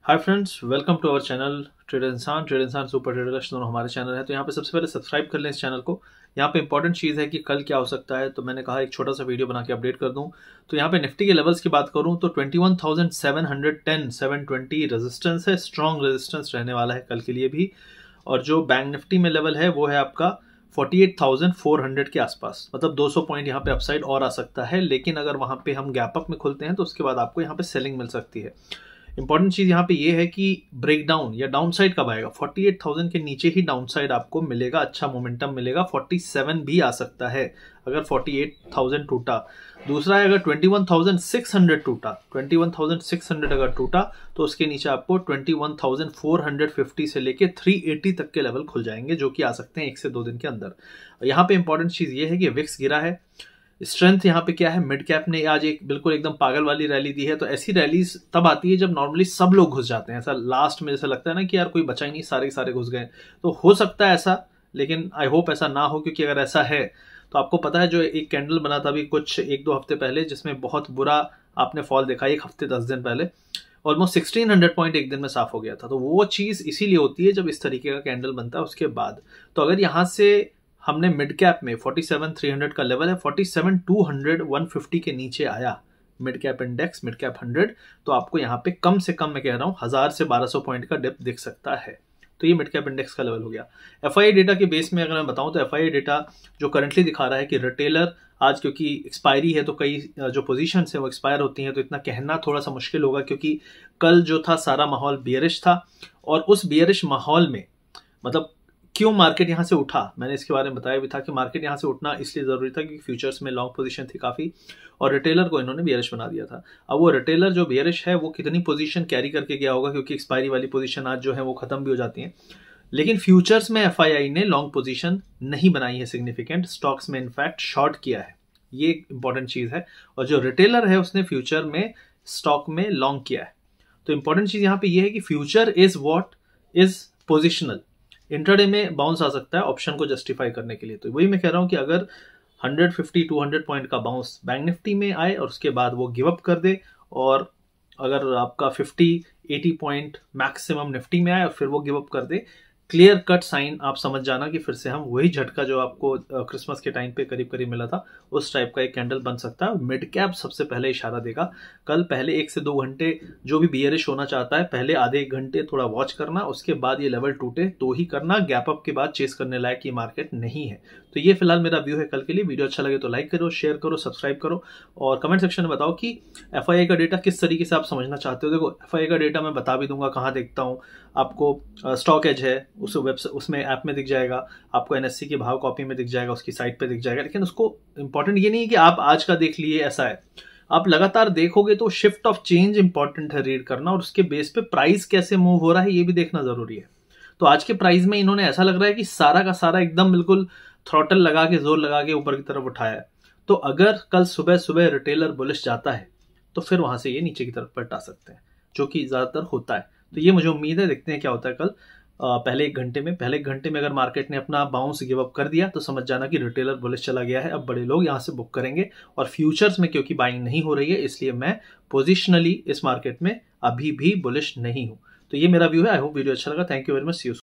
Hi friends, welcome to our channel trader इंसान super trader दोनों हमारे चैनल है। तो यहाँ पे सबसे पहले सब्सक्राइब कर लें इस चैनल को। यहाँ पे इंपॉर्टेंट चीज़ है कि कल क्या हो सकता है, तो मैंने कहा एक छोटा सा वीडियो बना के अपडेट कर दूं। तो यहाँ पे निफ्टी के लेवल्स की बात करूं तो 21,710 720 रेजिस्टेंस है, स्ट्रॉन्ग रेजिस्टेंस रहने वाला है कल के लिए भी। और जो बैंक निफ्टी में लेवल है वो है आपका 48,400 के आसपास, मतलब 200 पॉइंट यहाँ पे अपसाइड और आ सकता है। लेकिन अगर वहाँ पे हम गैप अप में खुलते हैं तो उसके बाद आपको यहाँ पे सेलिंग मिल सकती है। इंपॉर्टेंट चीज यहाँ पे ये है कि ब्रेक डाउन या डाउन साइड कब आएगा। 48,000 के नीचे ही डाउन साइड आपको मिलेगा, अच्छा मोमेंटम मिलेगा। 47 भी आ सकता है अगर 48,000 टूटा। दूसरा है अगर 21,600 टूटा, 21,600 अगर टूटा तो उसके नीचे आपको 21,450 से लेके 380 तक के लेवल खुल जाएंगे, जो कि आ सकते हैं 1 से 2 दिन के अंदर। यहाँ पे इंपॉर्टेंट चीज ये है कि विक्स गिरा है। स्ट्रेंथ यहाँ पे क्या है, मिड कैप ने आज एक बिल्कुल एकदम पागल वाली रैली दी है। तो ऐसी रैलीज तब आती है जब नॉर्मली सब लोग घुस जाते हैं। ऐसा लास्ट में जैसा लगता है ना कि यार कोई बचा ही नहीं, सारे सारे घुस गए। तो हो सकता है ऐसा, लेकिन आई होप ऐसा ना हो, क्योंकि अगर ऐसा है तो आपको पता है जो एक कैंडल बना था अभी कुछ 1-2 हफ्ते पहले, जिसमें बहुत बुरा आपने फॉल देखा, 1 हफ्ते 10 दिन पहले ऑलमोस्ट 1600 पॉइंट एक दिन में साफ हो गया था। तो वो चीज इसीलिए होती है जब इस तरीके का कैंडल बनता है उसके बाद। तो अगर यहां से हमने मिड कैप में 47,300 का लेवल है, 47,200 150 के नीचे आया mid cap index, mid cap 100, तो आपको यहाँ पे कम से कम मैं कह रहा हूँ 1000 से 1200 पॉइंट का डिप दिख सकता है। तो ये मिड कैप इंडेक्स का लेवल हो गया। एफआईआई डेटा के बेस में अगर मैं बताऊं तो एफआईआई डेटा जो करंटली दिखा रहा है कि रिटेलर आज, क्योंकि एक्सपायरी है तो कई जो पोजीशन है वो एक्सपायर होती हैं, तो इतना कहना थोड़ा सा मुश्किल होगा, क्योंकि कल जो था सारा माहौल बियरिश था। और उस बियरिश माहौल में मतलब क्यों मार्केट यहां से उठा, मैंने इसके बारे में बताया भी था कि मार्केट यहां से उठना इसलिए जरूरी था क्योंकि फ्यूचर्स में लॉन्ग पोजीशन थी काफी, और रिटेलर को इन्होंने बियरिश बना दिया था। अब वो रिटेलर जो बियरिश है वो कितनी पोजीशन कैरी करके गया होगा, क्योंकि एक्सपायरी वाली पोजीशन आज जो है वो खत्म भी हो जाती है। लेकिन फ्यूचर्स में एफआईआई ने लॉन्ग पोजीशन नहीं बनाई है सिग्निफिकेंट, स्टॉक्स में इनफैक्ट शॉर्ट किया है, ये इंपॉर्टेंट चीज है। और जो रिटेलर है उसने फ्यूचर में स्टॉक में लॉन्ग किया है। तो इंपॉर्टेंट चीज यहां पे ये है कि future is what is positional. Intraday में बाउंस आ सकता है ऑप्शन को जस्टिफाई करने के लिए। तो वही मैं कह रहा हूं कि अगर 150-200 पॉइंट का बाउंस बैंक निफ्टी में आए और उसके बाद वो गिव अप कर दे, और अगर आपका 50-80 पॉइंट मैक्सिमम निफ्टी में आए और फिर वो गिव अप कर दे, क्लियर कट साइन आप समझ जाना कि फिर से हम वही झटका जो आपको क्रिसमस के टाइम पे करीब करीब मिला था उस टाइप का एक कैंडल बन सकता है। मिड कैप सबसे पहले इशारा देगा कल। पहले 1 से 2 घंटे जो भी बियरिश होना चाहता है, पहले आधे 1 घंटे थोड़ा वॉच करना, उसके बाद ये लेवल टूटे तो ही करना। गैप अप के बाद चेस करने लायक ये मार्केट नहीं है। तो ये फिलहाल मेरा व्यू है कल के लिए। वीडियो अच्छा लगे तो लाइक करो, शेयर करो, सब्सक्राइब करो, और कमेंट सेक्शन में बताओ कि एफआईआई का डेटा किस तरीके से आप समझना चाहते हो। देखो, एफआईआई का डेटा मैं बता भी दूंगा कहाँ देखता हूँ आपको। स्टॉक एज है, उस वेबसाइट उसमें ऐप में दिख जाएगा आपको, एनएससी की भाव कॉपी में दिख जाएगा, उसकी साइट पे दिख जाएगा। लेकिन उसको इंपॉर्टेंट ये नहीं है कि आप आज का देख लिए, ऐसा है। आप लगातार देखोगे तो शिफ्ट ऑफ चेंज इंपॉर्टेंट है रीड करना, और उसके बेस पे प्राइस कैसे मूव हो रहा है ये भी देखना जरूरी है। तो आज के प्राइस में इन्होंने ऐसा लग रहा है कि सारा का सारा एकदम बिल्कुल थ्रॉटल लगा के, जोर लगा के ऊपर की तरफ उठाया है। तो अगर कल सुबह सुबह रिटेलर बुलिश जाता है तो फिर वहां से ये नीचे की तरफ पलटा सकते हैं, जो कि ज्यादातर होता है। तो ये मुझे उम्मीद है, देखते हैं क्या होता है कल। पहले एक घंटे में अगर मार्केट ने अपना बाउंस गिव अप कर दिया तो समझ जाना कि रिटेलर बुलिश चला गया है। अब बड़े लोग यहां से बुक करेंगे, और फ्यूचर्स में क्योंकि बाइंग नहीं हो रही है इसलिए मैं पोजिशनली इस मार्केट में अभी भी बुलिश नहीं हूं। तो ये मेरा व्यू है। आई होप वीडियो अच्छा लगा। Thank you very much. See you.